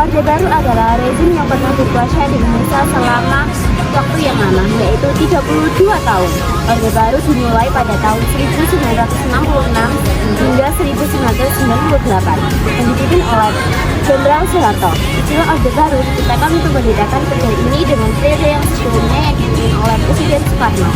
Orde Baru adalah rezim yang pernah berkuasa di Indonesia selama waktu yang lama, yaitu 32 tahun. Orde Baru dimulai pada tahun 1966 hingga 1998 dan dipimpin oleh Jenderal Soeharto. Istilah Orde Baru diciptakan untuk membedakan periode ini dengan periode yang sebelumnya yang dipimpin oleh Presiden Soekarno.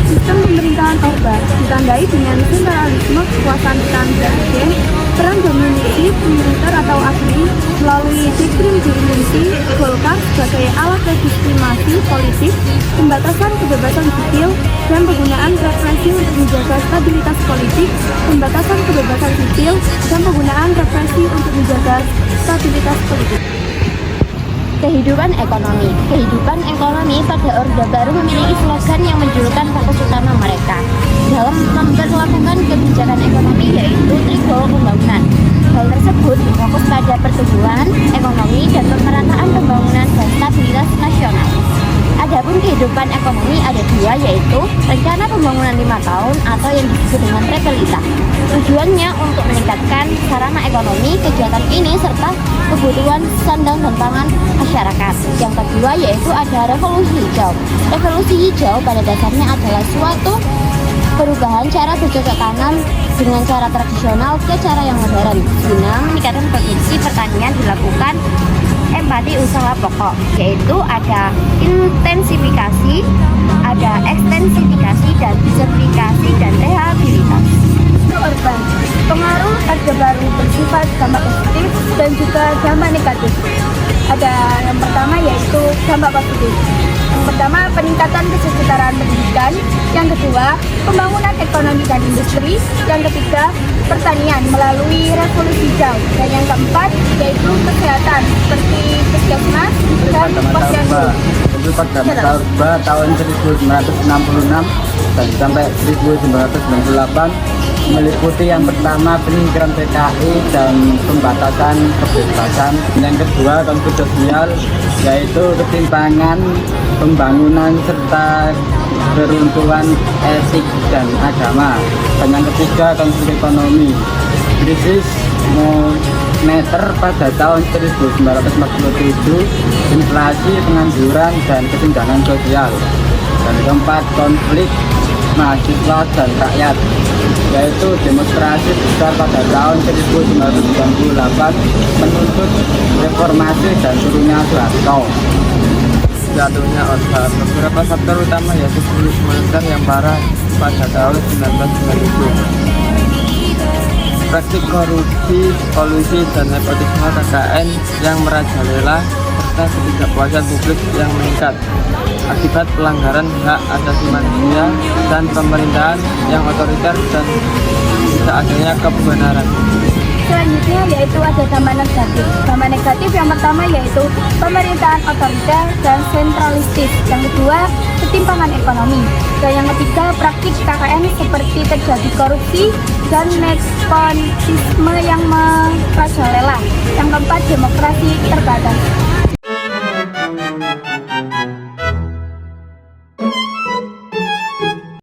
Sistem pemerintahan Orde ditandai dengan sentralisme kekuasaan tangan presiden, peran dominasi militer atau asli melalui sistem dirinci Golkar sebagai alat legitimasi politik, pembatasan kebebasan sipil, dan penggunaan represi untuk menjaga stabilitas politik, pembatasan kebebasan sipil, dan penggunaan represi untuk menjaga stabilitas politik. Kehidupan ekonomi pada Orde Baru memiliki slogan yang menjulukan fokus utama mereka dalam memperlakukan kebijakan ekonomi, yaitu Trigolo Pembangunan. Hal tersebut berfokus pada pertumbuhan ekonomi dan pemerataan pembangunan dan stabilitas nasional. Adapun kehidupan ekonomi ada dua, yaitu Rencana Pembangunan 5 tahun atau yang disebut dengan Repelita. Tujuannya untuk meningkatkan sarana ekonomi kegiatan ini serta kebutuhan sandang dan pangan masyarakat. Yang kedua yaitu ada Revolusi Hijau. Revolusi hijau pada dasarnya adalah suatu perubahan cara bercocok tanam dengan cara tradisional ke cara yang modern guna meningkatkan produksi pertanian dilakukan empati usaha pokok, yaitu ada intensifikasi, ada ekstensifikasi, dan diversifikasi dan rehabilitasi. Urban, pengaruh Orde Baru bersifat dampak positif dan juga dampak negatif. Ada yang pertama yaitu dampak positif. Yang pertama, peningkatan kesetaraan pendidikan. Yang kedua, pembangunan ekonomi dan industri. Yang ketiga, pertanian melalui revolusi hijau. Dan yang keempat yaitu kesehatan seperti puskesmas dan posyandu. Itu pada masa Orba tahun 1966 dan sampai 1998 meliputi yang pertama penyingkiran PKI dan pembatasan kebebasan. Yang kedua konflik sosial, yaitu ketimpangan pembangunan serta keruntuhan etik dan agama. Dan yang ketiga konflik ekonomi, krisis moneter pada tahun 1947, inflasi, pengangguran, dan kesenjangan sosial. Dan keempat konflik mahasiswa dan rakyat, yaitu demonstrasi besar pada tahun 1998 menuntut reformasi dan turunnya Soeharto. Jatuhnya Orba, beberapa faktor utama yaitu krisis moneter yang parah pada tahun 1997, praktik korupsi, kolusi, dan nepotisme KKN yang merajalela, serta ketidakpuasan publik yang meningkat akibat pelanggaran hak asasi manusia dan pemerintahan yang otoriter dan tidak adanya kebenaran. Selanjutnya yaitu ada dampak negatif. Dampak negatif yang pertama yaitu pemerintahan otoriter dan sentralistis. Yang kedua, ketimpangan ekonomi. Dan yang ketiga, praktik KKN seperti terjadi korupsi dan nepotisme yang merajalela. Yang keempat, demokrasi terbatas.